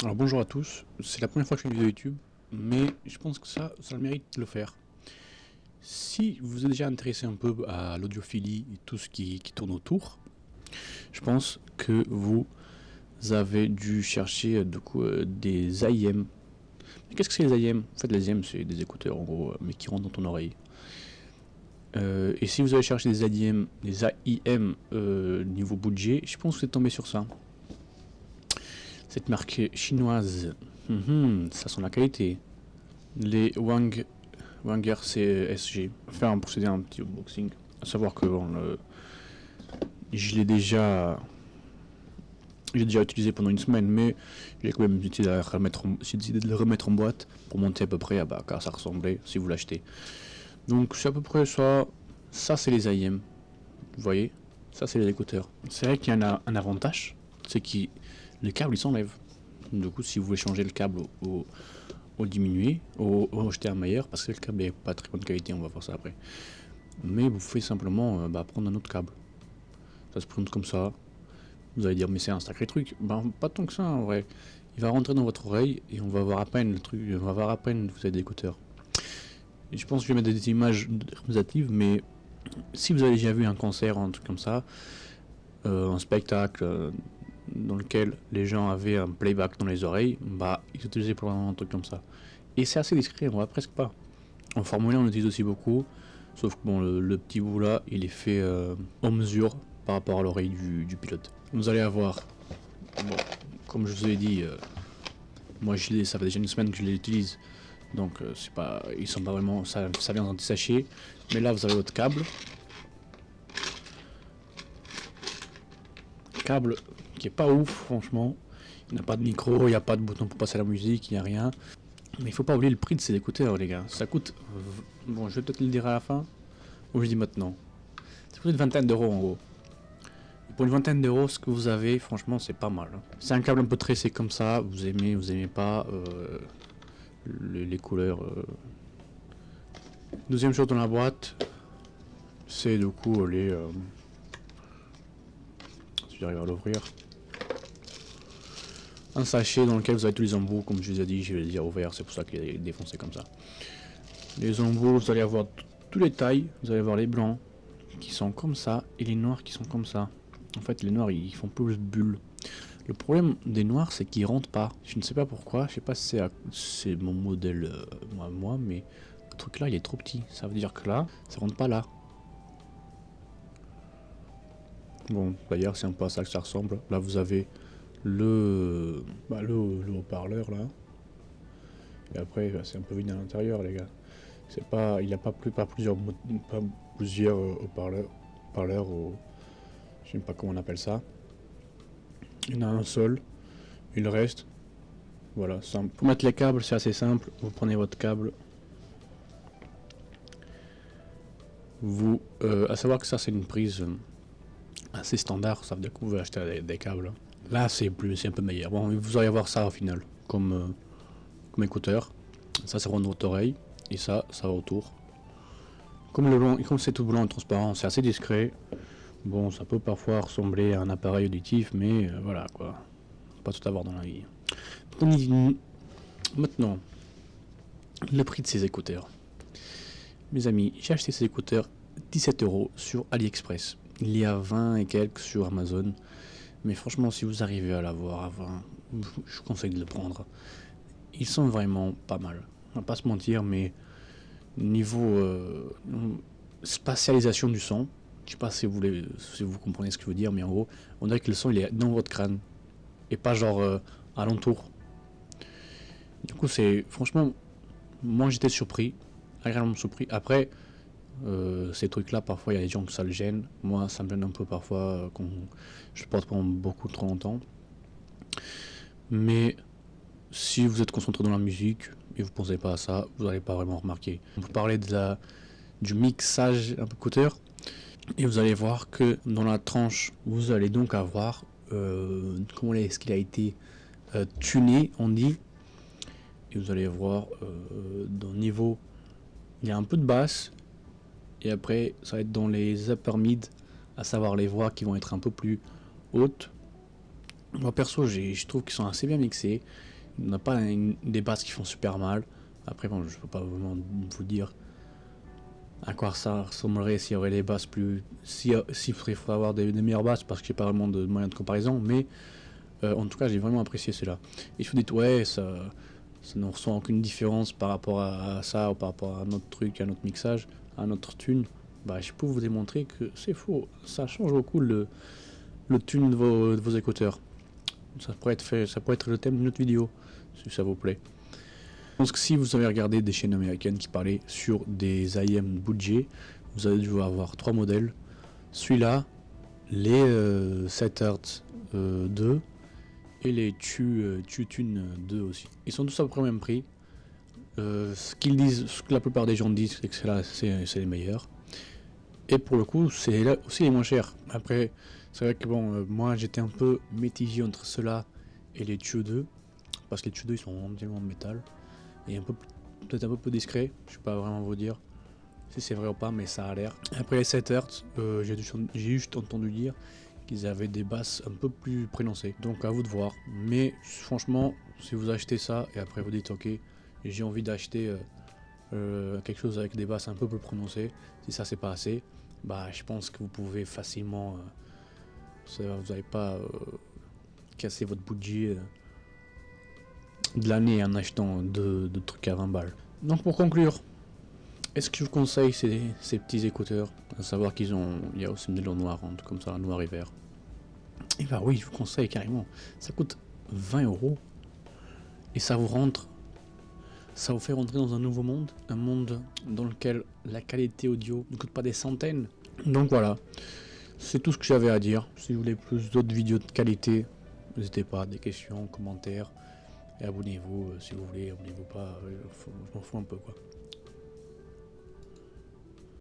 Alors bonjour à tous, c'est la première fois que je fais une vidéo YouTube, mais je pense que ça a le mérite de le faire. Si vous êtes déjà intéressé un peu à l'audiophilie et tout ce qui tourne autour, je pense que vous avez dû chercher des AIM. Mais qu'est-ce que c'est les AIM? En fait les AIM c'est des écouteurs en gros, mais qui rentrent dans ton oreille. Et si vous avez cherché des AIM niveau budget, je pense que vous êtes tombé sur ça. Cette marque chinoise, ça sent la qualité. Les Wanger CSG. Faire un procédé un petit unboxing. À savoir que bon, j'ai déjà utilisé pendant une semaine, mais j'ai quand même décidé de le remettre en boîte pour monter à peu près à quoi ça ressemblait si vous l'achetez. Donc c'est à peu près ça. Ça c'est les AIM. Vous voyez, ça c'est les écouteurs. C'est vrai qu'il y en a un avantage, c'est que les câbles ils s'enlèvent. Du coup, si vous voulez changer le câble au diminuer, au acheter un meilleur, parce que le câble est pas très bonne qualité, on va voir ça après. Mais vous pouvez simplement prendre un autre câble. Ça se présente comme ça. Vous allez dire mais c'est un sacré truc. Ben pas tant que ça en vrai. Il va rentrer dans votre oreille et on va voir à peine le truc, on va voir à peine que vous avez des écouteurs. Et je pense que je vais mettre des images représentatives, mais si vous avez déjà vu un concert ou un truc comme ça, un spectacle dans lequel les gens avaient un playback dans les oreilles, bah ils utilisaient probablement un truc comme ça. Et c'est assez discret, on voit presque pas. En Formule 1 on l'utilise aussi beaucoup, sauf que bon le petit bout là il est fait en mesure par rapport à l'oreille du pilote. Vous allez avoir, bon, comme je vous ai dit, moi ça fait déjà une semaine que je l'utilise, donc c'est pas, ils sont pas vraiment, ça vient dans des sachets, mais là vous avez votre câble qui est pas ouf franchement, il n'y a pas de micro, il n'y a pas de bouton pour passer la musique, il n'y a rien, mais il faut pas oublier le prix de ces écouteurs les gars, ça coûte, bon je vais peut-être le dire à la fin, ou je dis maintenant, ça coûte une vingtaine d'euros en gros. Pour une vingtaine d'euros, ce que vous avez, franchement, c'est pas mal. C'est un câble un peu tressé comme ça, vous aimez pas les couleurs. Deuxième chose dans la boîte, c'est du coup si j'arrive à l'ouvrir, un sachet dans lequel vous avez tous les embouts, comme je vous ai dit, je vais les dire ouvert, c'est pour ça qu'il est défoncé comme ça. Les embouts, vous allez avoir tous les tailles, vous allez avoir les blancs qui sont comme ça et les noirs qui sont comme ça. En fait, les noirs ils font plus de bulles. Le problème des noirs, c'est qu'ils rentrent pas. Je ne sais pas pourquoi. Je sais pas si c'est mon modèle moi, mais le truc là, il est trop petit. Ça veut dire que là, ça rentre pas là. Bon, d'ailleurs, c'est un peu à ça que ça ressemble. Là, vous avez le haut-parleur là. Et après, c'est un peu vide à l'intérieur, les gars. C'est pas, il n'y a pas plusieurs haut-parleurs ou je sais pas comment on appelle ça. Il y en a un seul. Il reste. Voilà, simple. Pour mettre les câbles, c'est assez simple. Vous prenez votre câble. À savoir que ça, c'est une prise assez standard. Ça veut dire que vous pouvez acheter des câbles. Là, c'est un peu meilleur. Bon, vous allez avoir ça au final, comme écouteur. Ça rentre dans votre oreille. Et ça va autour. Comme c'est tout blanc et transparent, c'est assez discret. Bon, ça peut parfois ressembler à un appareil auditif, mais voilà quoi. Pas tout avoir dans la vie. Maintenant, le prix de ces écouteurs. Mes amis, j'ai acheté ces écouteurs 17 € sur AliExpress. Il y a 20 et quelques sur Amazon. Mais franchement, si vous arrivez à l'avoir à 20, je vous conseille de le prendre. Ils sont vraiment pas mal. On va pas se mentir, mais niveau spatialisation du son, je sais pas si vous comprenez ce que je veux dire, mais en gros, on dirait que le son il est dans votre crâne et pas genre alentour. Du coup, c'est franchement, moi j'étais surpris, agréablement surpris. Après, ces trucs là parfois il y a des gens que ça le gêne, moi ça me gêne un peu parfois quand je porte pendant beaucoup trop longtemps, mais si vous êtes concentré dans la musique et vous pensez pas à ça, vous n'allez pas vraiment remarquer. On peut parler du mixage un peu écouteur et vous allez voir que dans la tranche vous allez donc avoir comment est-ce qu'il a été tuné on dit, et vous allez voir dans le niveau il y a un peu de basse. Et après, ça va être dans les upper mid, à savoir les voix qui vont être un peu plus hautes. Moi perso, je trouve qu'ils sont assez bien mixés. On n'a pas des basses qui font super mal. Après bon, je peux pas vraiment vous dire à quoi ça ressemblerait s'il y aurait les basses plus... Si il faut avoir des meilleures basses parce que j'ai pas vraiment de moyen de comparaison, mais en tout cas j'ai vraiment apprécié cela. Et je vous dis ouais, ça ne ressent aucune différence par rapport à ça ou par rapport à notre truc, à notre mixage, à notre tune. Bah je peux vous démontrer que c'est faux, ça change beaucoup le tune de vos écouteurs. Ça pourrait être le thème d'une autre vidéo, si ça vous plaît. Je pense que si vous avez regardé des chaînes américaines qui parlaient sur des IM budget, vous allez devoir avoir 3 modèles. Celui-là, les 7 Hz 2 et les Tune 2 aussi. Ils sont tous à peu près au même prix. Ce qu'ils disent, ce que la plupart des gens disent, c'est que là c'est les meilleurs. Et pour le coup, c'est là aussi les moins chers. Après, c'est vrai que bon, moi j'étais un peu mitigé entre ceux-là et les Tue 2, parce que les Tue 2 ils sont entièrement en métal et peut-être un peu plus discret. Je sais pas vraiment vous dire si c'est vrai ou pas, mais ça a l'air. Après les 7 Hz, j'ai juste entendu dire qu'ils avaient des basses un peu plus prononcées. Donc à vous de voir. Mais franchement, si vous achetez ça et après vous dites ok, j'ai envie d'acheter quelque chose avec des basses un peu plus prononcées, si ça c'est pas assez, bah je pense que vous pouvez facilement, vous n'allez pas casser votre budget de l'année en achetant de trucs à 20 balles. Donc pour conclure, est-ce que je vous conseille ces petits écouteurs, à savoir il y a aussi une modèle en noir, hein, comme ça, noir et vert. Et bah oui, je vous conseille carrément. Ça coûte 20 € et ça vous fait rentrer dans un nouveau monde, un monde dans lequel la qualité audio ne coûte pas des centaines. Donc voilà, c'est tout ce que j'avais à dire. Si vous voulez plus d'autres vidéos de qualité, n'hésitez pas, des questions, commentaires, et abonnez-vous si vous voulez, abonnez-vous pas, je m'en fous un peu quoi.